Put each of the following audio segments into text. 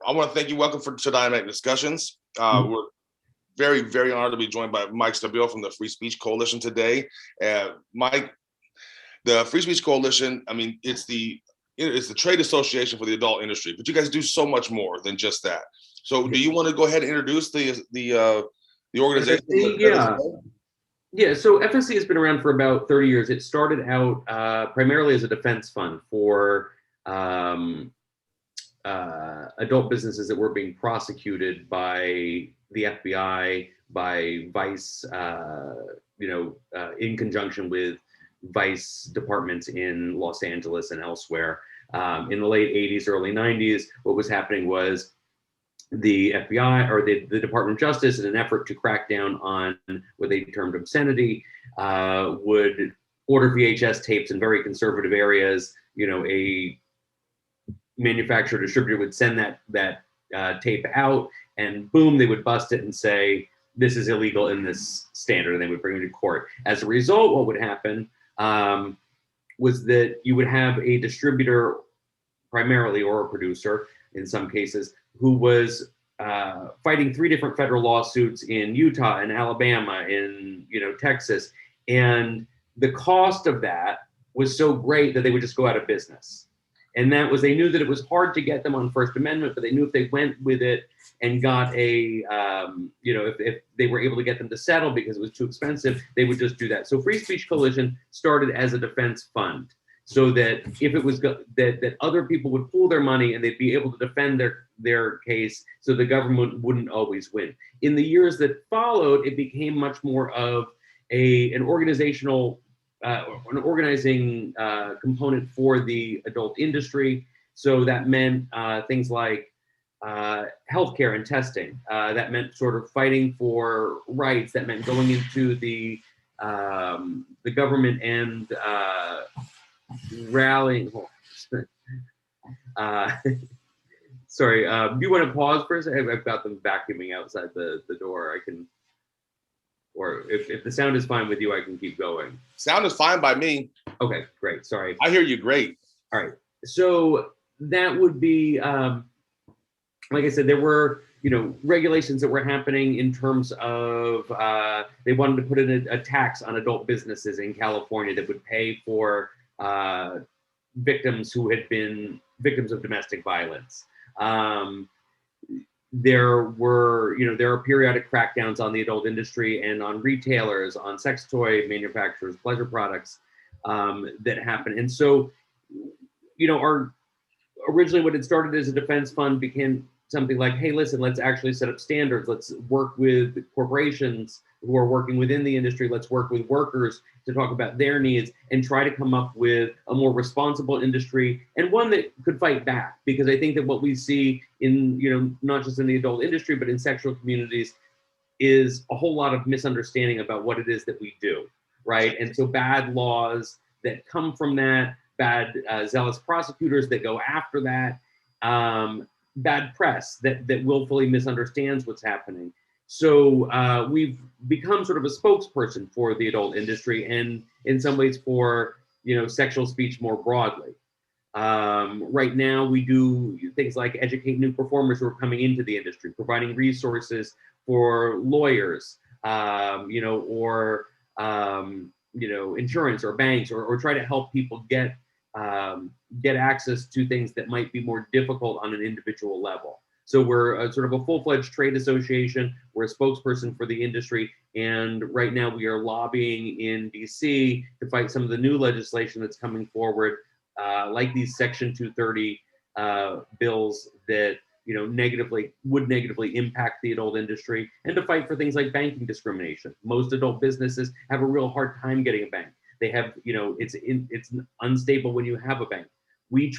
I want to thank you. Welcome to Dynamic Discussions. We're very, very honored to be joined by Mike Stabile from the Free Speech Coalition today. Mike, the Free Speech Coalition, I mean, it's the trade association for the adult industry, but you guys do so much more than just that. So do you want to go ahead and introduce the organization? FSC, yeah. So FSC has been around for about 30 years. It started out primarily as a defense fund for adult businesses that were being prosecuted by the FBI, by Vice, in conjunction with Vice departments in Los Angeles and elsewhere. In the late 80s, early 90s, what was happening was the FBI or the Department of Justice, in an effort to crack down on what they termed obscenity, would order VHS tapes in very conservative areas. A manufacturer distributor would send that tape out, and boom, they would bust it and say, this is illegal in this standard, and they would bring it to court. As a result, what would happen was that you would have a distributor primarily, or a producer in some cases, who was fighting 3 different federal lawsuits in Utah and Alabama, in Texas, and the cost of that was so great that they would just go out of business. And that was, they knew that it was hard to get them on First Amendment, but they knew if they went with it and got if they were able to get them to settle because it was too expensive, they would just do that. So Free Speech Coalition started as a defense fund, so that if it was that other people would pool their money and they'd be able to defend their case, so the government wouldn't always win. In the years that followed, it became much more of an organizational an organizing component for the adult industry. So that meant things like healthcare and testing. That meant sort of fighting for rights. That meant going into the government and rallying. Sorry, do you want to pause for a second? I've got them vacuuming outside the door. I can. Or if the sound is fine with you, I can keep going. Sound is fine by me. Okay, great. Sorry. I hear you great. All right. So that would be, like I said, there were, regulations that were happening in terms of, they wanted to put in a tax on adult businesses in California that would pay for victims who had been victims of domestic violence. There are periodic crackdowns on the adult industry and on retailers, on sex toy manufacturers, pleasure products that happen. And so, originally what had started as a defense fund became something like, hey, listen, let's actually set up standards. Let's work with corporations who are working within the industry. Let's work with workers to talk about their needs and try to come up with a more responsible industry, and one that could fight back. Because I think that what we see in, not just in the adult industry, but in sexual communities, is a whole lot of misunderstanding about what it is that we do, right? And so bad laws that come from that, bad zealous prosecutors that go after that, bad press that willfully misunderstands what's happening. So we've become sort of a spokesperson for the adult industry, and in some ways for sexual speech more broadly. Right now we do things like educate new performers who are coming into the industry, providing resources for lawyers, or insurance or banks, or try to help people get access to things that might be more difficult on an individual level. So we're sort of a full-fledged trade association. We're a spokesperson for the industry. And right now we are lobbying in DC to fight some of the new legislation that's coming forward, like these Section 230 bills that would negatively impact the adult industry, and to fight for things like banking discrimination. Most adult businesses have a real hard time getting a bank. They have, it's unstable when you have a bank. Free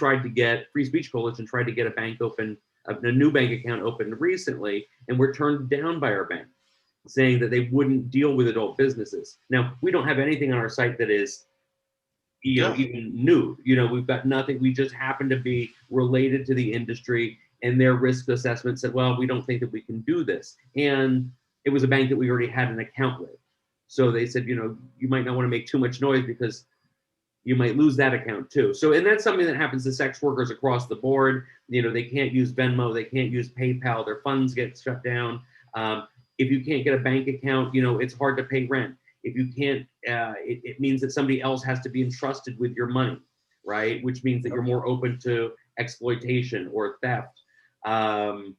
Speech Coalition tried to get a new bank account opened recently, and we're turned down by our bank, saying that they wouldn't deal with adult businesses. Now, we don't have anything on our site that is, even new. We've got nothing. We just happen to be related to the industry, and their risk assessment said, well, we don't think that we can do this. And it was a bank that we already had an account with. So they said, you might not want to make too much noise, because you might lose that account too. So, and that's something that happens to sex workers across the board. They can't use Venmo, they can't use PayPal, their funds get shut down. If you can't get a bank account, it's hard to pay rent. If you can't, it means that somebody else has to be entrusted with your money, right? Which means that you're more open to exploitation or theft. And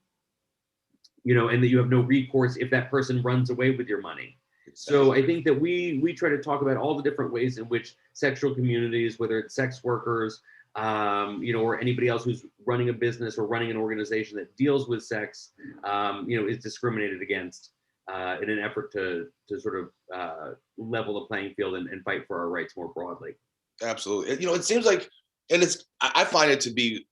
that you have no recourse if that person runs away with your money. So I think that we try to talk about all the different ways in which sexual communities, whether it's sex workers, or anybody else who's running a business or running an organization that deals with sex, is discriminated against in an effort to sort of level the playing field and fight for our rights more broadly. Absolutely. It seems like, and I find it to be,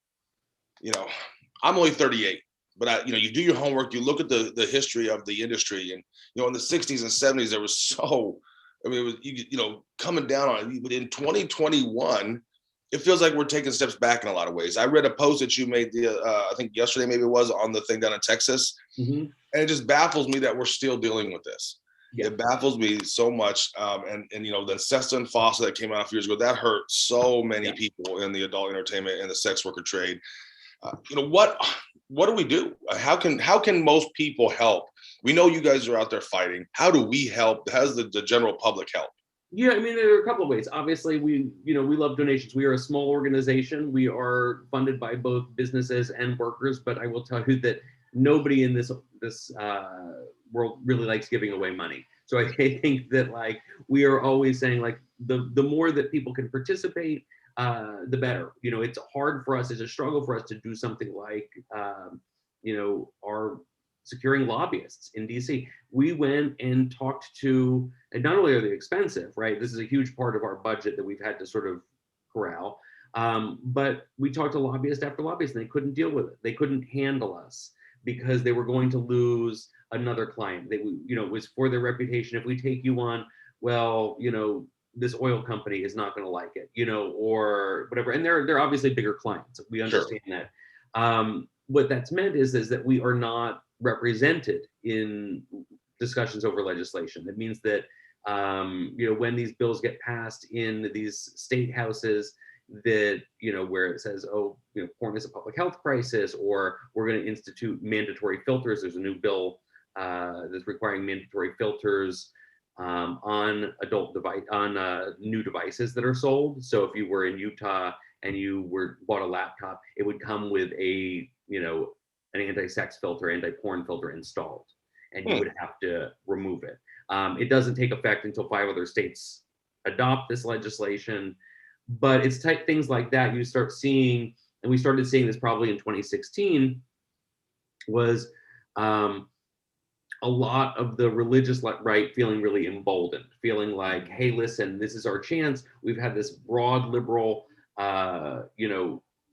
I'm only 38. But you do your homework. You look at the history of the industry, and in the 60s and 70s, there was it was coming down on it. But in 2021, it feels like we're taking steps back in a lot of ways. I read a post that you made I think yesterday, maybe it was, on the thing down in Texas, and it just baffles me that we're still dealing with this. Yeah. It baffles me so much. And the Sesta and Fossa that came out a few years ago, that hurt so many people in the adult entertainment and the sex worker trade. What do we do? How can most people help? We know you guys are out there fighting. How do we help? How does the general public help? Yeah, there are a couple of ways. Obviously, we love donations. We are a small organization. We are funded by both businesses and workers, but I will tell you that nobody in this world really likes giving away money. So I think that we are always saying the more that people can participate, the better. It's hard for us, it's a struggle for us to do something like, our securing lobbyists in DC. We went and talked to, and not only are they expensive, right? This is a huge part of our budget that we've had to sort of corral. But we talked to lobbyist after lobbyist, and they couldn't deal with it. They couldn't handle us because they were going to lose another client. It was for their reputation. If we take you on, well, this oil company is not going to like it, or whatever. And they're obviously bigger clients. We understand that. What that's meant is that we are not represented in discussions over legislation. It means that, when these bills get passed in these state houses, that, where it says, porn is a public health crisis, or we're going to institute mandatory filters. There's a new bill that's requiring mandatory filters on new devices that are sold. So if you were in Utah and you bought a laptop, it would come with an anti-sex filter, anti-porn filter installed, and you would have to remove it. It doesn't take effect until 5 other states adopt this legislation, but it's things like that you start seeing, and we started seeing this probably in 2016, was a lot of the religious right feeling really emboldened, feeling like, hey, listen, this is our chance. We've had this broad liberal,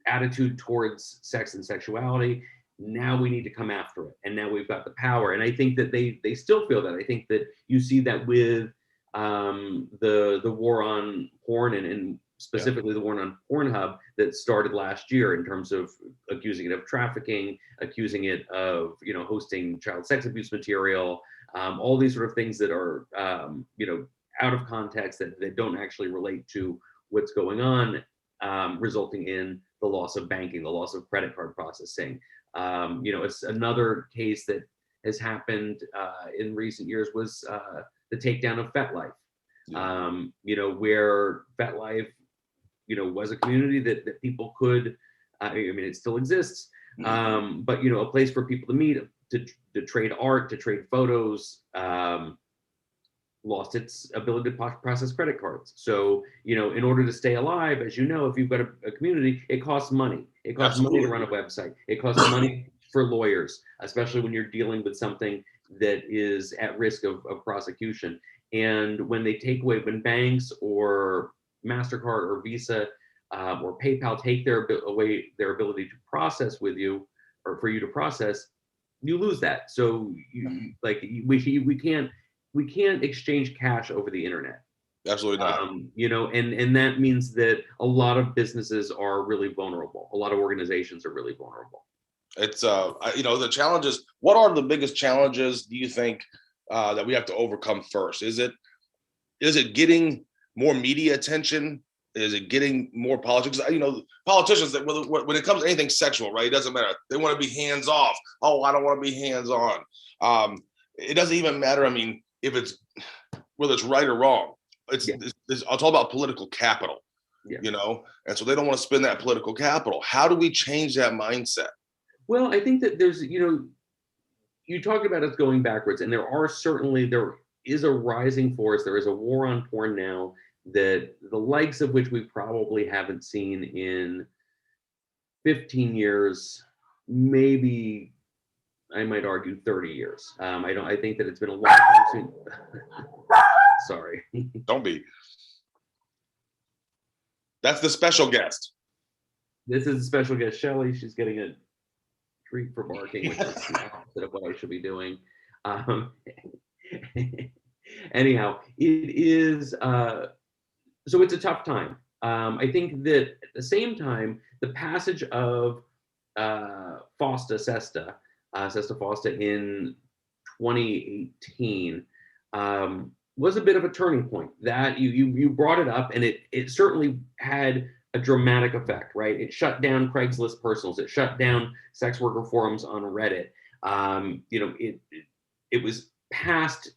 attitude towards sex and sexuality. Now we need to come after it, and now we've got the power. And I think that they still feel that. I think that you see that with the war on porn and specifically the war on Pornhub that started last year, in terms of accusing it of trafficking, accusing it of hosting child sex abuse material, all these sort of things that are out of context, that don't actually relate to what's going on, resulting in the loss of banking, the loss of credit card processing. It's another case that has happened in recent years was the takedown of FetLife, where FetLife, was a community that people could, it still exists, but, a place for people to meet, to trade art, to trade photos, lost its ability to process credit cards. So, in order to stay alive, as if you've got a community, it costs money. It costs money to run a website. It costs money for lawyers, especially when you're dealing with something that is at risk of prosecution. And when they take away, when banks or MasterCard or Visa or PayPal take away their ability to process with you, or for you to process, you lose that. So we can't exchange cash over the internet. Absolutely not. And that means that a lot of businesses are really vulnerable. A lot of organizations are really vulnerable. It's the challenges. What are the biggest challenges, do you think, that we have to overcome first? Is it getting more media attention? Is it getting more politics? You know, politicians, that when it comes to anything sexual, right? It doesn't matter. They want to be hands off. Oh, I don't want to be hands on. It doesn't even matter. I mean, if it's whether it's right or wrong, it's all about political capital. Yeah. You know, and so they don't want to spend that political capital. How do we change that mindset? Well, I think that there's, you know, you talked about us going backwards, and there is a rising force. There is a war on porn now that the likes of which we probably haven't seen in 15 years, maybe I might argue 30 years. I think that it's been a long time since. Sorry. Don't be. That's the special guest. This is a special guest, Shelly. She's getting a treat for barking, which is the opposite of what I should be doing. Anyhow, it is, so it's a tough time. I think that at the same time, the passage of Sesta Fosta in 2018 was a bit of a turning point. That you brought it up, and it certainly had a dramatic effect, right? It shut down Craigslist personals. It shut down sex worker forums on Reddit. You know, it was passed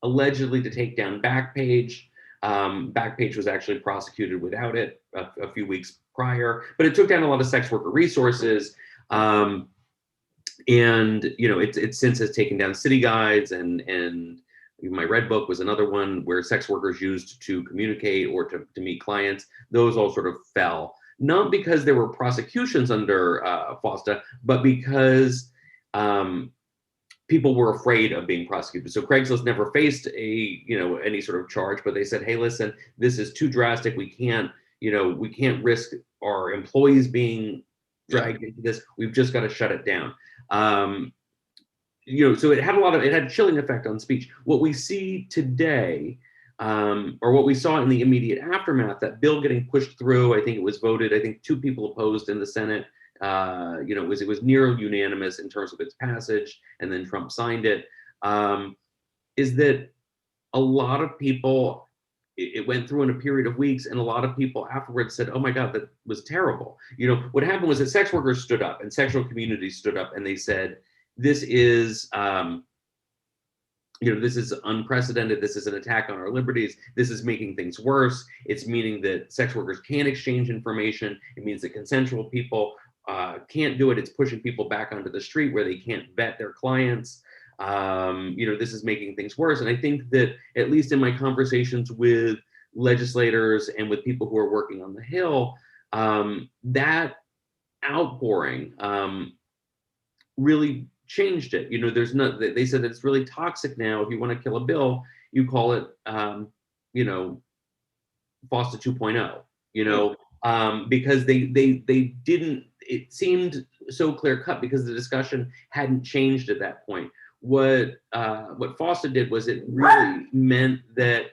allegedly to take down Backpage. Backpage was actually prosecuted without it a few weeks prior, but it took down a lot of sex worker resources. And you know, it since has taken down city guides, and my Red Book was another one where sex workers used to communicate or to meet clients. Those all sort of fell, not because there were prosecutions under FOSTA, but because people were afraid of being prosecuted. So Craigslist never faced any sort of charge, but they said, hey, listen, this is too drastic. We can't risk our employees being dragged into this. We've just got to shut it down. So it had a chilling effect on speech. What we see today, or what we saw in the immediate aftermath, that bill getting pushed through, I think it was voted, I think 2 people opposed in the Senate. It was near unanimous in terms of its passage, and then Trump signed it. Is that a lot of people, it went through in a period of weeks, and a lot of people afterwards said, oh my God, that was terrible. You know, what happened was that sex workers stood up and sexual communities stood up, and they said, this is, this is unprecedented. This is an attack on our liberties. This is making things worse. It's meaning that sex workers can't exchange information. It means that consensual people can't do it. It's pushing people back onto the street where they can't vet their clients. This is making things worse. And I think that, at least in my conversations with legislators and with people who are working on the Hill, that outpouring really changed it. They said that it's really toxic now. If you want to kill a bill, you call it, FOSTA 2.0, because they didn't, it seemed so clear cut because the discussion hadn't changed at that point. What FOSTA did was it really meant that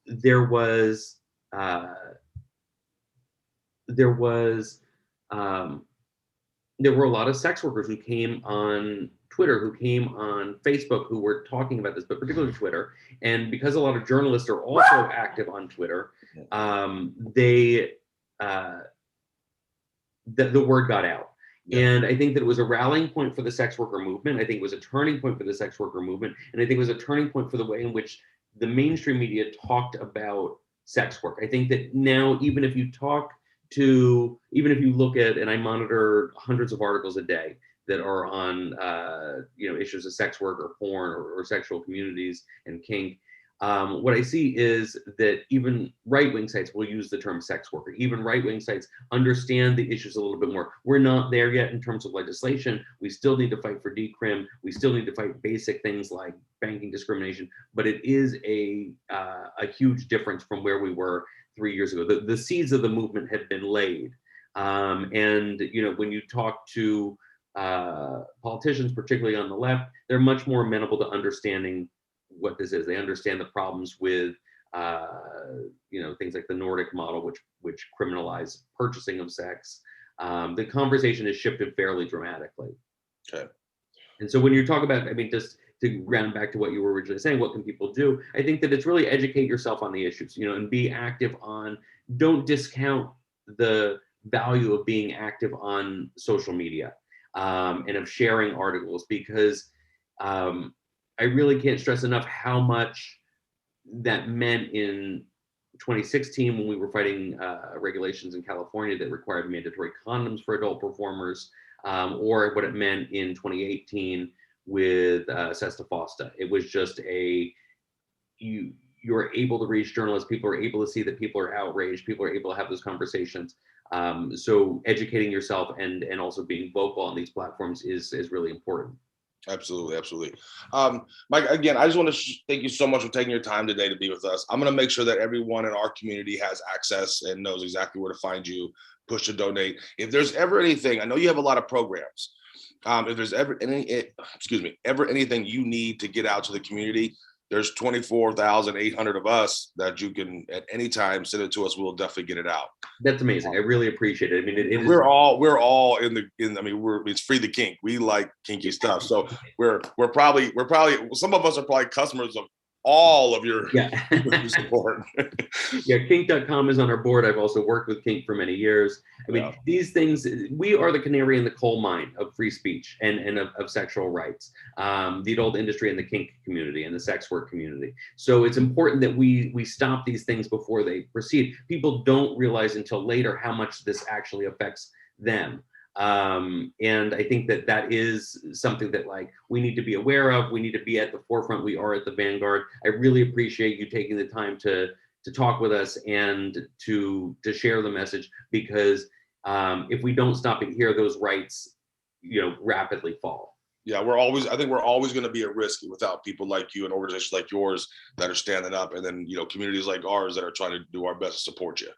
there were a lot of sex workers who came on Twitter, who came on Facebook, who were talking about this, but particularly Twitter. And because a lot of journalists are also active on Twitter, the word got out. Yeah. And I think that it was a rallying point for the sex worker movement. I think it was a turning point for the sex worker movement. And I think it was a turning point for the way in which the mainstream media talked about sex work. I think that now, even if you look at, and I monitor hundreds of articles a day that are on, issues of sex work or porn or sexual communities and kink, what I see is that even right-wing sites will use the term sex worker. Even right-wing sites understand the issues a little bit more. We're not there yet in terms of legislation. We still need to fight for decrim. We still need to fight basic things like banking discrimination, but it is a huge difference from where we were 3 years ago. The seeds of the movement had been laid. And when you talk to politicians, particularly on the left, they're much more amenable to understanding what this is. They understand the problems with things like the Nordic model, which criminalize purchasing of sex. The conversation has shifted fairly dramatically. Okay. And so when you talk about, just to round back to what you were originally saying, what can people do? I think that it's really educate yourself on the issues, you know, and be active on, don't discount the value of being active on social media, and of sharing articles, because I really can't stress enough how much that meant in 2016 when we were fighting regulations in California that required mandatory condoms for adult performers, or what it meant in 2018 with Sesta Fosta. It was just you're able to reach journalists, people are able to see that people are outraged, people are able to have those conversations. So educating yourself and also being vocal on these platforms is really important. Absolutely, absolutely. Mike, again, I just want to thank you so much for taking your time today to be with us. I'm going to make sure that everyone in our community has access and knows exactly where to find you, push to donate. If there's ever anything, I know you have a lot of programs. If there's ever anything you need to get out to the community, there's 24,800 of us that you can at any time send it to us. We'll definitely get it out. That's amazing. I really appreciate it. I mean, we're all it's free the kink. We like kinky stuff. So we're probably some of us are probably customers of all of your support. Yeah, kink.com is on our board. I've also worked with Kink for many years. I mean, these things, we are the canary in the coal mine of free speech and of sexual rights, the adult industry and the kink community and the sex work community. So it's important that we stop these things before they proceed. People don't realize until later how much this actually affects them. And I think that is something that we need to be aware of. We need to be at the forefront. We are at the vanguard. I really appreciate you taking the time to talk with us and to share the message, because if we don't stop it here, those rights, rapidly fall. Yeah, I think we're always going to be at risk without people like you and organizations like yours that are standing up, and then, communities like ours that are trying to do our best to support you.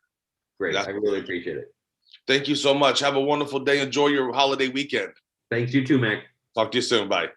Great. I really appreciate it. Thank you so much. Have a wonderful day. Enjoy your holiday weekend. Thanks, you too, Mac. Talk to you soon. Bye.